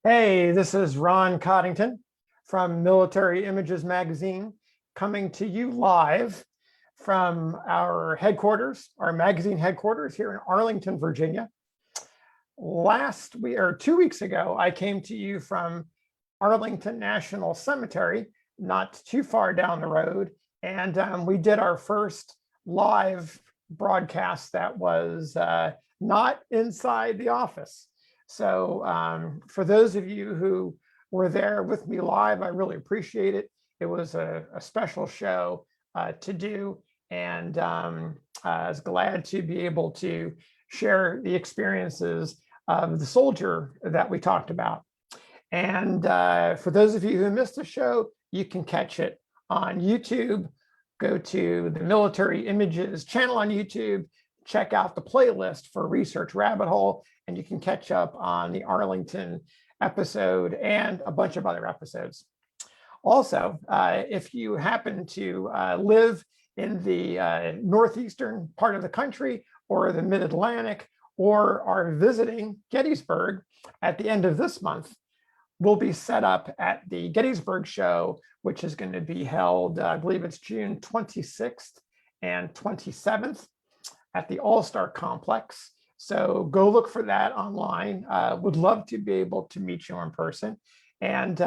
Hey, this is Ron Coddington from Military Images Magazine, coming to you live from our headquarters, our magazine headquarters here in Arlington, Virginia. 2 weeks ago, I came to you from Arlington National Cemetery, not too far down the road, and we did our first live broadcast that was not inside the office. So for those of you who were there with me live, I really appreciate it. It was a special show to do, and I was glad to be able to share the experiences of the soldier that we talked about. And for those of you who missed the show, you can catch it on YouTube. Go to the Military Images channel on YouTube, check out the playlist for Research Rabbit Hole, and you can catch up on the Arlington episode and a bunch of other episodes. Also, if you happen to live in the northeastern part of the country or the mid-Atlantic, or are visiting Gettysburg at the end of this month, we'll be set up at the Gettysburg show, which is going to be held, I believe it's June 26th and 27th at the All-Star Complex. So go look for that online. Would love to be able to meet you in person. And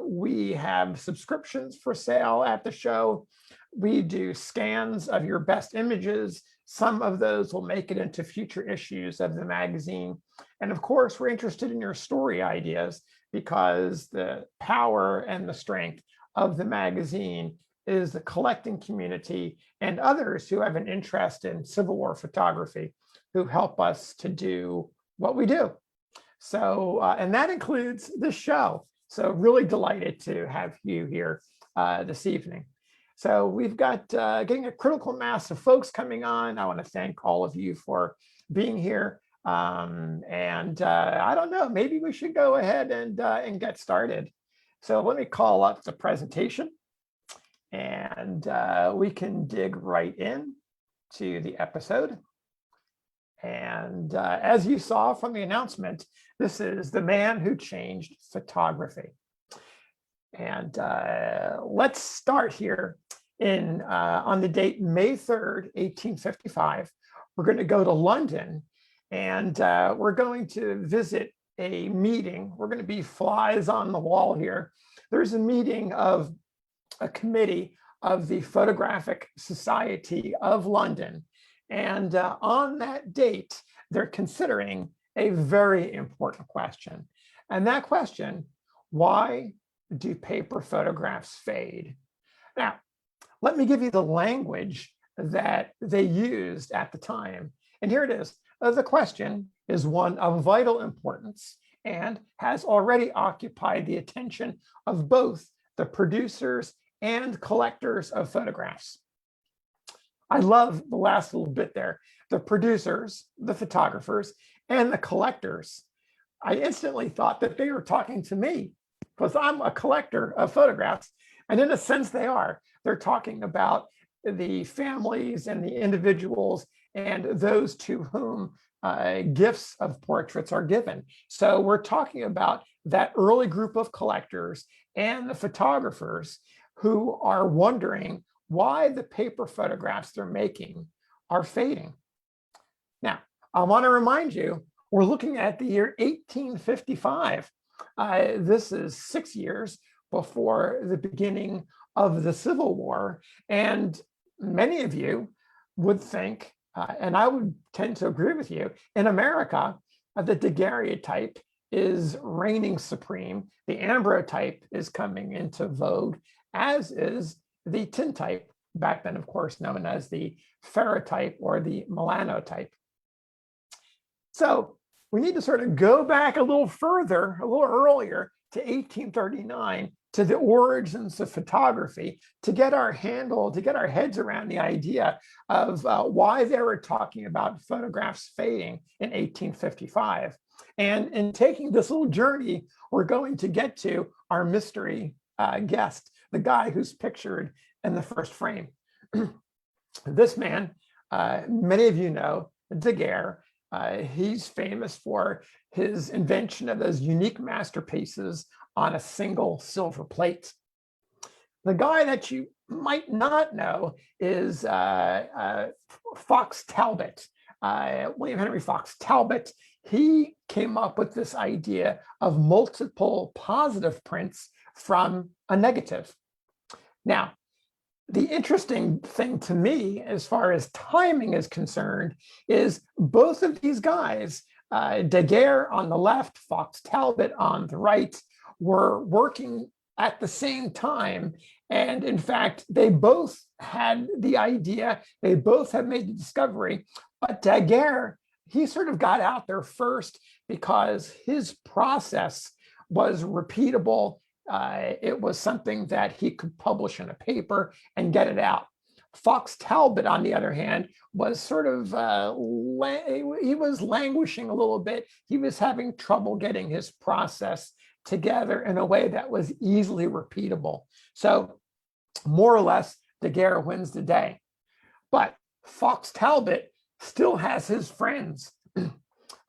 we have subscriptions for sale at the show. We do scans of your best images. Some of those will make it into future issues of the magazine. And of course, we're interested in your story ideas, because the power and the strength of the magazine is the collecting community and others who have an interest in Civil War photography, who help us to do what we do. So, and that includes this show. So really delighted to have you here this evening. So we've got getting a critical mass of folks coming on. I want to thank all of you for being here. And I don't know, maybe we should go ahead and get started. So let me call up the presentation, and we can dig right in to the episode. And as you saw from the announcement, this is the man who changed photography. And let's start here on the date May 3rd, 1855. We're going to go to London, and we're going to visit a meeting. We're going to be flies on the wall here. There's a meeting of a committee of the Photographic Society of London. And on that date, they're considering a very important question. And that question, why do paper photographs fade? Now, let me give you the language that they used at the time. And here it is. The question is one of vital importance and has already occupied the attention of both the producers and collectors of photographs. I love the last little bit there. The producers, the photographers, and the collectors. I instantly thought that they were talking to me, because I'm a collector of photographs. And in a sense, they are. They're talking about the families and the individuals and those to whom gifts of portraits are given. So we're talking about that early group of collectors and the photographers who are wondering why the paper photographs they're making are fading. Now, I want to remind you, we're looking at the year 1855. This is 6 years before the beginning of the Civil War. And many of you would think, and I would tend to agree with you, in America, the daguerreotype is reigning supreme. The ambrotype is coming into vogue, as is the tintype, back then, of course, known as the ferrotype or the melanotype. So we need to sort of go back a little further, a little earlier, to 1839, to the origins of photography to get our heads around the idea of why they were talking about photographs fading in 1855. And in taking this little journey, we're going to get to our mystery guest, the guy who's pictured in the first frame. This man, many of you know, Daguerre. He's famous for his invention of those unique masterpieces on a single silver plate. The guy that you might not know is Fox Talbot, William Henry Fox Talbot. He came up with this idea of multiple positive prints from a negative. Now, the interesting thing to me, as far as timing is concerned, is both of these guys, Daguerre on the left, Fox Talbot on the right, were working at the same time. And in fact, they both had the idea, they both had made the discovery, but Daguerre, he sort of got out there first because his process was repeatable. It was something that he could publish in a paper and get it out. Fox Talbot, on the other hand, was sort of, he was languishing a little bit. He was having trouble getting his process together in a way that was easily repeatable. So more or less, Daguerre wins the day. But Fox Talbot still has his friends,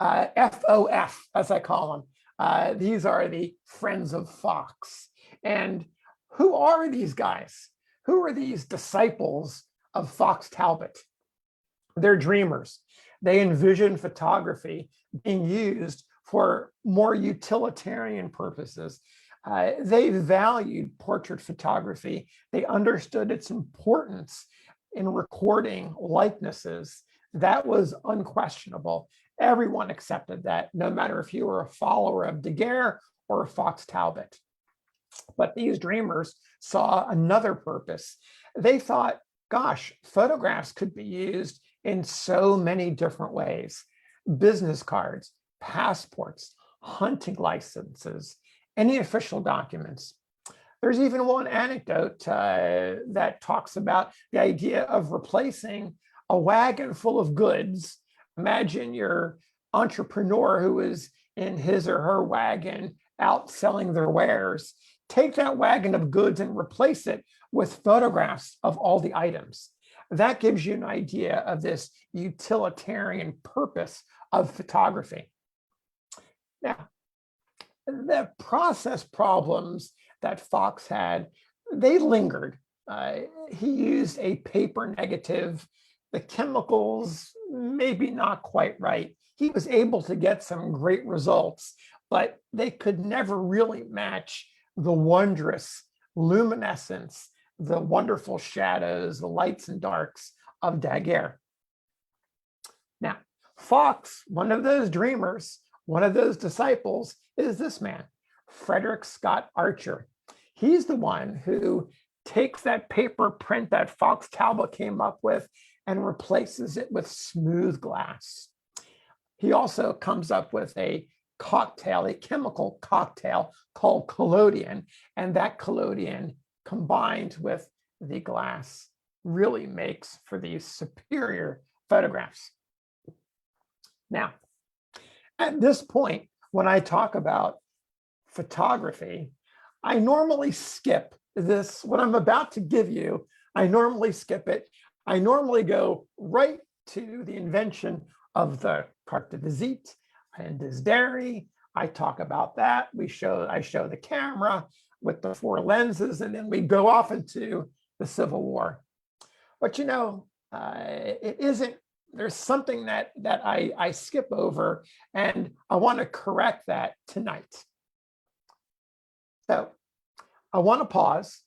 FOF, as I call them. These are the friends of Fox. And who are these guys? Who are these disciples of Fox Talbot? They're dreamers. They envision photography being used for more utilitarian purposes. They valued portrait photography. They understood its importance in recording likenesses. That was unquestionable. Everyone accepted that, no matter if you were a follower of Daguerre or Fox Talbot. But these dreamers saw another purpose. They thought, gosh, photographs could be used in so many different ways. Business cards, passports, hunting licenses, any official documents. There's even one anecdote that talks about the idea of replacing a wagon full of goods. Imagine your entrepreneur who is in his or her wagon out selling their wares. Take that wagon of goods and replace it with photographs of all the items. That gives you an idea of this utilitarian purpose of photography. Now, the process problems that Fox had, they lingered. He used a paper negative. The chemicals, maybe not quite right. He was able to get some great results, but they could never really match the wondrous luminescence, the wonderful shadows, the lights and darks of Daguerre. Now, Fox, one of those dreamers, one of those disciples, is this man, Frederick Scott Archer. He's the one who takes that paper print that Fox Talbot came up with and replaces it with smooth glass. He also comes up with a cocktail, a chemical cocktail called collodion, and that collodion combined with the glass really makes for these superior photographs. Now, at this point, when I talk about photography, I normally skip this, what I'm about to give you, I normally skip it. I normally go right to the invention of the carte de visite and des dairy. I talk about that. I show the camera with the 4 lenses, and then we go off into the Civil War. But you know, it isn't, there's something that I skip over, and I want to correct that tonight. So I want to pause.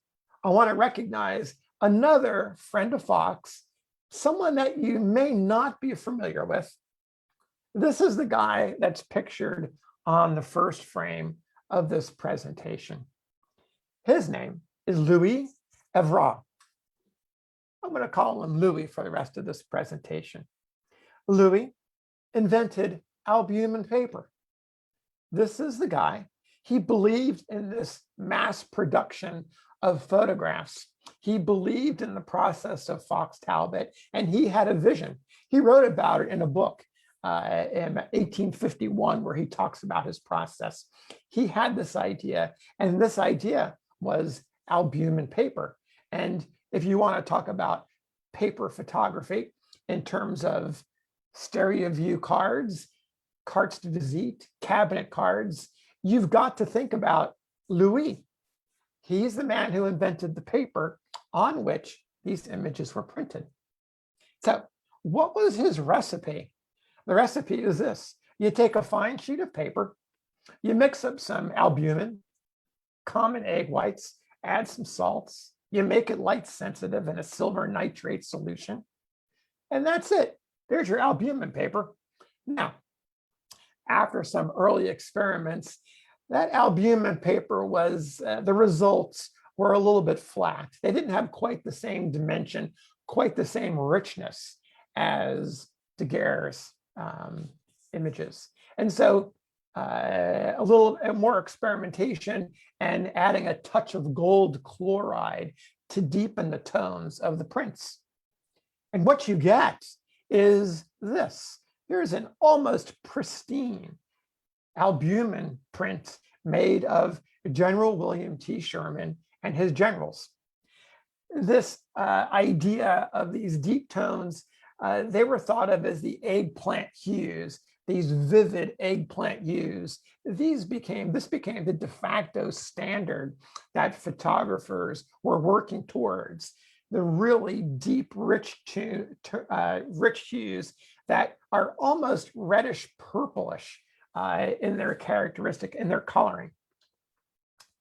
I want to recognize another friend of Fox, someone that you may not be familiar with. This is the guy that's pictured on the first frame of this presentation. His name is Louie Evra. I'm going to call him Louie for the rest of this presentation. Louie invented albumin paper. This is the guy. He believed in this mass production of photographs. He believed in the process of Fox Talbot, and he had a vision. He wrote about it in a book in 1851, where he talks about his process. He had this idea, and this idea was albumin paper. And if you want to talk about paper photography in terms of stereo view cards, cartes de visite, cabinet cards, you've got to think about Louie. He's the man who invented the paper on which these images were printed. So what was his recipe? The recipe is this. You take a fine sheet of paper, you mix up some albumin, common egg whites, add some salts, you make it light sensitive in a silver nitrate solution, and that's it. There's your albumin paper. Now, after some early experiments, that albumin paper was, the results were a little bit flat. They didn't have quite the same dimension, quite the same richness as Daguerre's images. And so a little more experimentation and adding a touch of gold chloride to deepen the tones of the prints. And what you get is this. Here's an almost pristine albumin print made of General William T. Sherman and his generals. This idea of these deep tones, they were thought of as the eggplant hues, these vivid eggplant hues. This became the de facto standard that photographers were working towards. The really deep, rich hues that are almost reddish purplish in their characteristic, in their coloring.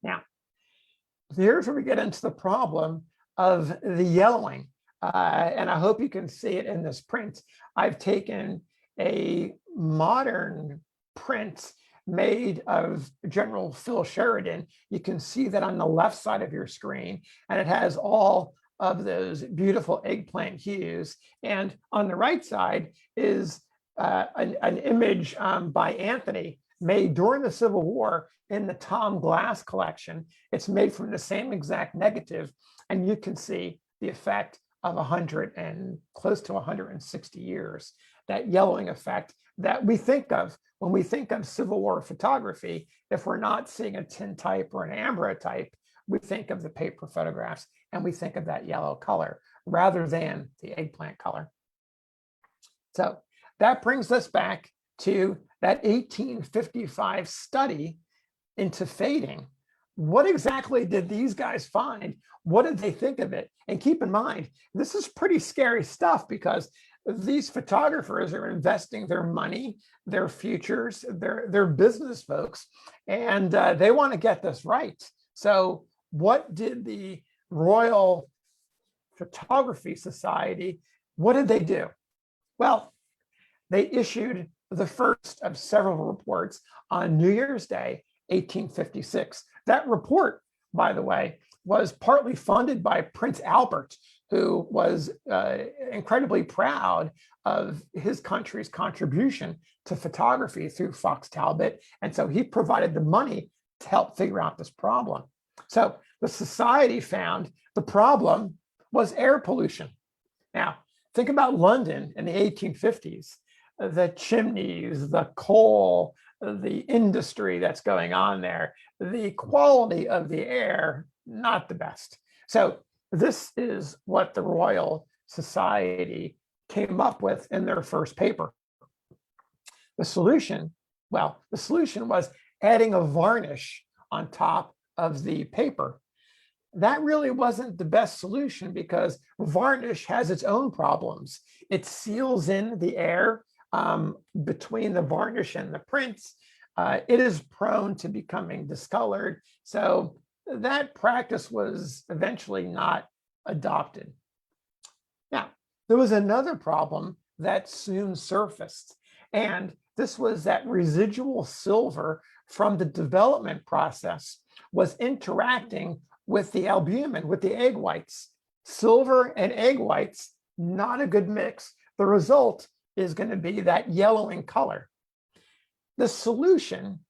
Now, here's where we get into the problem of the yellowing. And I hope you can see it in this print. I've taken a modern print made of General Phil Sheridan. You can see that on the left side of your screen, and it has all of those beautiful eggplant hues. And on the right side is an image by Anthony made during the Civil War in the Tom Glass collection. It's made from the same exact negative, and you can see the effect of 100 and close to 160 years, that yellowing effect that we think of when we think of Civil War photography. If we're not seeing a tintype or an ambrotype, we think of the paper photographs and we think of that yellow color rather than the eggplant color. So that brings us back to that 1855 study into fading. What exactly did these guys find? What did they think of it? And keep in mind, this is pretty scary stuff because these photographers are investing their money, their futures, their business folks, and they want to get this right. So what did the Royal Photography Society, what did they do? Well, they issued the first of several reports on New Year's Day, 1856. That report, by the way, was partly funded by Prince Albert, who was incredibly proud of his country's contribution to photography through Fox Talbot. And so he provided the money to help figure out this problem. So the society found the problem was air pollution. Now, think about London in the 1850s, the chimneys, the coal, the industry that's going on there, the quality of the air, not the best. So this is what the Royal Society came up with in their first paper. The solution, well, the solution was adding a varnish on top of the paper. That really wasn't the best solution because varnish has its own problems. It seals in the air between the varnish and the prints. It is prone to becoming discolored. So that practice was eventually not adopted. Now, there was another problem that soon surfaced, and this was that residual silver from the development process was interacting with the albumin, with the egg whites. Silver and egg whites, not a good mix. The result is going to be that yellowing color. The solution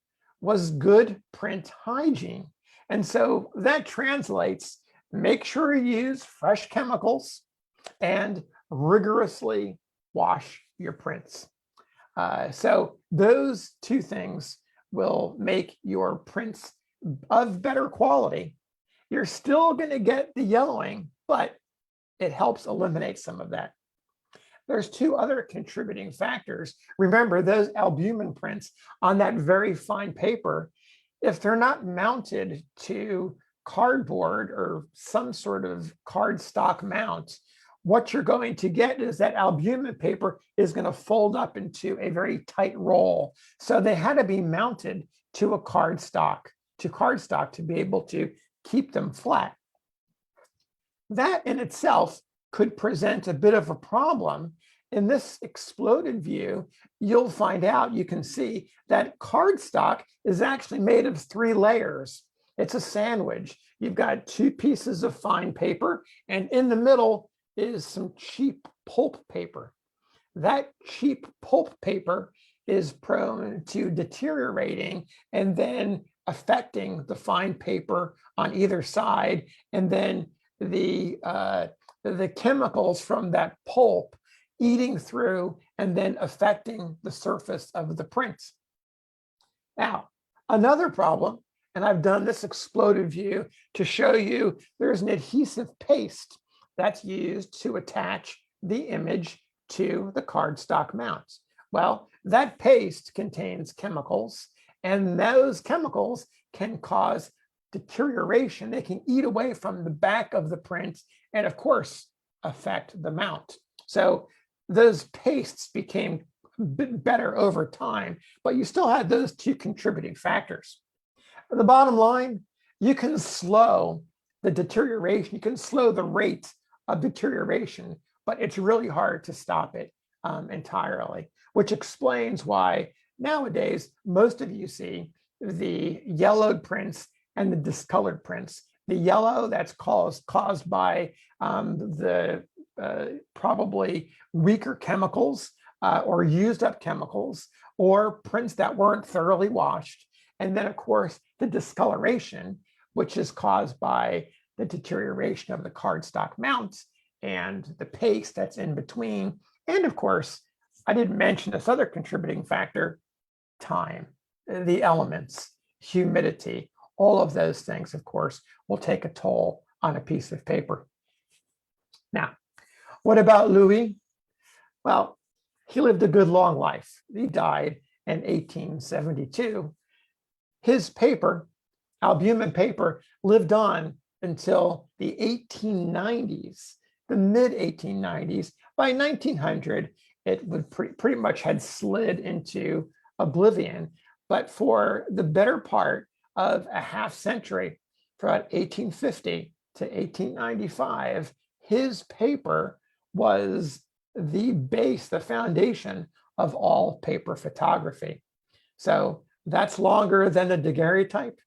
was good print hygiene. And so that translates, make sure you use fresh chemicals and rigorously wash your prints. So those two things will make your prints of better quality. You're still going to get the yellowing, but it helps eliminate some of that. There's two other contributing factors. Remember, those albumin prints on that very fine paper, if they're not mounted to cardboard or some sort of cardstock mount, what you're going to get is that albumin paper is going to fold up into a very tight roll. So they had to be mounted to a cardstock to be able to keep them flat. That in itself could present a bit of a problem. In this exploded view, you'll find out, you can see that cardstock is actually made of 3 layers. It's a sandwich. You've got 2 pieces of fine paper, and in the middle is some cheap pulp paper. That cheap pulp paper is prone to deteriorating and then affecting the fine paper on either side, and then the chemicals from that pulp eating through and then affecting the surface of the print. Now, another problem, and I've done this exploded view to show you, there's an adhesive paste that's used to attach the image to the cardstock mounts. Well, that paste contains chemicals, and those chemicals can cause deterioration. They can eat away from the back of the print and, of course, affect the mount. So those pastes became a bit better over time, but you still had those 2 contributing factors. The bottom line, you can slow the deterioration, you can slow the rate of deterioration, but it's really hard to stop it entirely, which explains why nowadays most of you see the yellowed prints and the discolored prints. The yellow, that's caused by the probably weaker chemicals or used up chemicals, or prints that weren't thoroughly washed. And then, of course, the discoloration, which is caused by the deterioration of the cardstock mounts and the paste that's in between. And of course, I didn't mention this other contributing factor, time, the elements, humidity, all of those things, of course, will take a toll on a piece of paper. Now, what about Louie? Well, he lived a good long life. He died in 1872. His paper, albumin paper, lived on until the 1890s, the mid 1890s. By 1900, it would pretty much had slid into oblivion. But for the better part of a half century, from 1850 to 1895, his paper was the base, the foundation of all paper photography. So that's longer than the daguerreotype,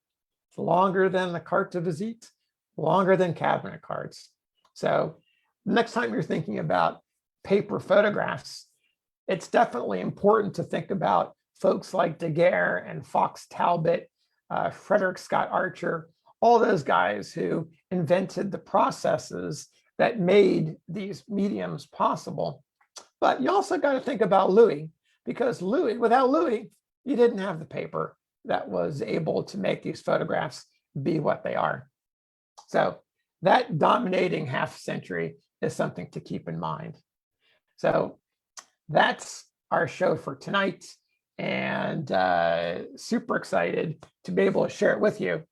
it's longer than the carte de visite, longer than cabinet cards. So next time you're thinking about paper photographs, it's definitely important to think about folks like Daguerre and Fox Talbot, Frederick Scott Archer, all those guys who invented the processes that made these mediums possible. But you also got to think about Louie, because without Louie, you didn't have the paper that was able to make these photographs be what they are. So that dominating half century is something to keep in mind. So that's our show for tonight, and super excited to be able to share it with you.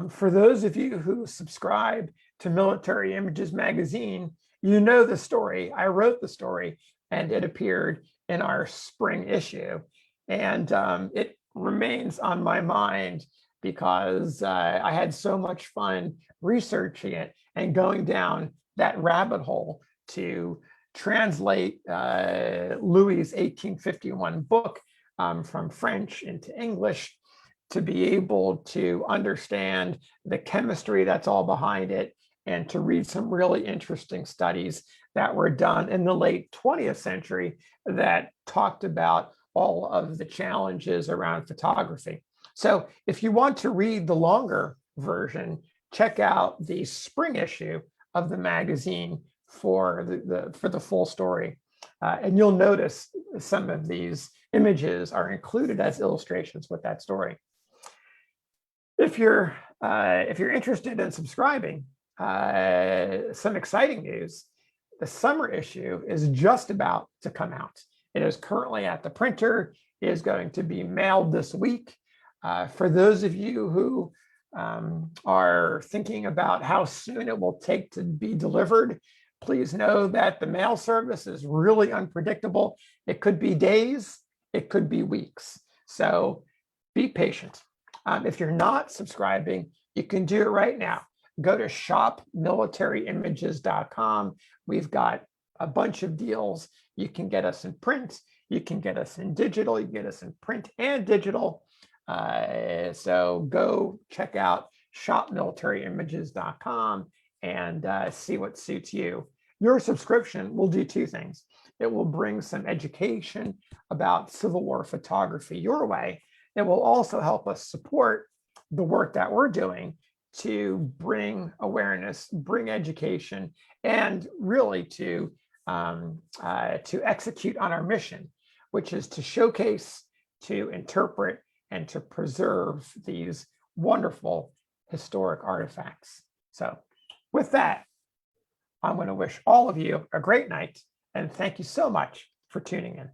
For those of you who subscribe to Military Images Magazine, you know the story. I wrote the story, and it appeared in our spring issue. And it remains on my mind because I had so much fun researching it and going down that rabbit hole to translate Louie's 1851 book from French into English, to be able to understand the chemistry that's all behind it, and to read some really interesting studies that were done in the late 20th century that talked about all of the challenges around photography. So if you want to read the longer version, check out the spring issue of the magazine for the full story. And you'll notice some of these images are included as illustrations with that story. If you're interested in subscribing, some exciting news: the summer issue is just about to come out. It is currently at the printer. It is going to be mailed this week. For those of you who are thinking about how soon it will take to be delivered, please know that the mail service is really unpredictable. It could be days, it could be weeks. So be patient. If you're not subscribing, you can do it right now. Go to shopmilitaryimages.com. We've got a bunch of deals. You can get us in print, you can get us in digital, you can get us in print and digital. So go check out shopmilitaryimages.com and see what suits you. Your subscription will do two things. It will bring some education about Civil War photography your way. It will also help us support the work that we're doing to bring awareness, bring education, and really to execute on our mission, which is to showcase, to interpret, and to preserve these wonderful historic artifacts. So with that, I'm going to wish all of you a great night, and thank you so much for tuning in.